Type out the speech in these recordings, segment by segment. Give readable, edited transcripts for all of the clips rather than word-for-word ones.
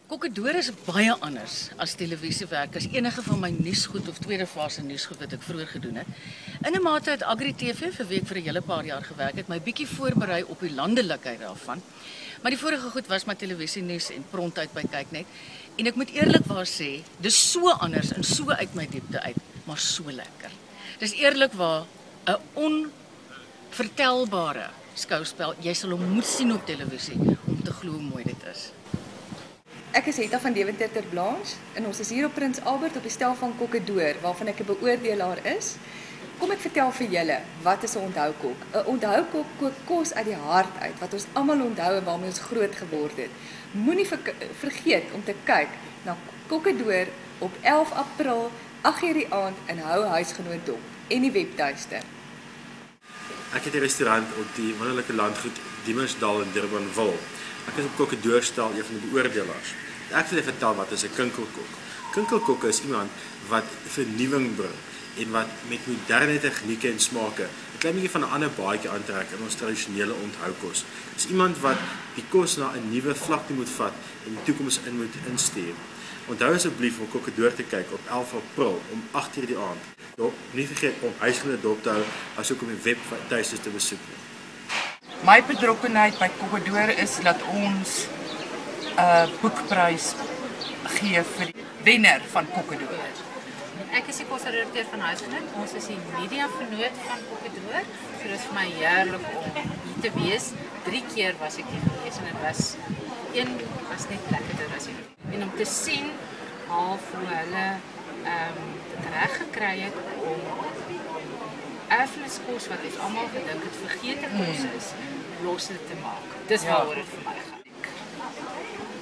Kokkedoor is baie anders as televisiewerk as enige van my nuusgoed of tweede fase nuusgoed wat ek vroeër gedoen het. In 'n mate het Agri TV vir wie ek vir 'n hele paar jaar gewerk het, my bietjie voorberei op die landelikheid daarvan. Maar die vorige goed was my televisienuus en prontuit by Kyknet. En ek moet eerlikwaar sê, dis so anders en so uit my diepte uit, maar so lekker. Dis eerlikwaar 'n onvertelbare skouspel. Jy sal hom moet sien op televisie om te glo hoe mooi dit is. Ek is Hetta van Deventer ter Blanche en ons is hier op Prins Albert op die stel van Kokkedoor waarvan ek 'n beoordelaar is. Kom ek vertel vir julle, wat is 'n onthoukok? 'n Onthoukok kook kos uit die hart uit wat ons almal onthou en waarmee ons groot geword het. Moenie vergeet om te kyk na Kokkedoor op 11 April, 8:00 die aand in Hou Huisgenoot dop en die webtuiste. Ek het 'n restaurant op die wonderlike landgoed Diemersdal in Durbanville. Ek is op Kokkedoor stel een van die beoordelaars. Ek wil vertel wat is 'n kinkelkok. Kinkelkokke is iemand wat vernuwing bring en wat met moderne tegnieke en smake 'n klein bietjie van 'n ander baadjie aantrek in ons tradisionele onthoukos. Dis iemand wat die kos na 'n nuwe vlakte moet vat en die toekoms in moet instuur. Onthou asseblief om Kokkedoor te kyk op 11 April om 8:00 die aand. Nie vergeet om Huisgenoot dop te hou asook om die webtuiste te besoek. My betrokkenheid by Kokkedoor is dat ons 'n boekprys gee vir die wenner van Kokkedoor. Ek is die kosredakteur van Huisgenoot. Ons is die media vernoot van Kokkedoor. So dit is vir my heerlik om hier te wees. 3 keer was ek hier gewees en dit was net lekkerder as hier. En om te sien half hoe hulle dit reg gekry het om erfeniskos wat ons almal gedink het vergete kos is, loslik te maak. Dis waaroor dit vir my gaan.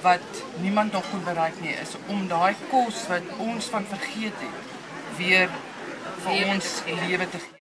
Wat niemand nog kon bereik nie, is om daai kos wat ons van vergeet het, weer vir ons lewe te gee.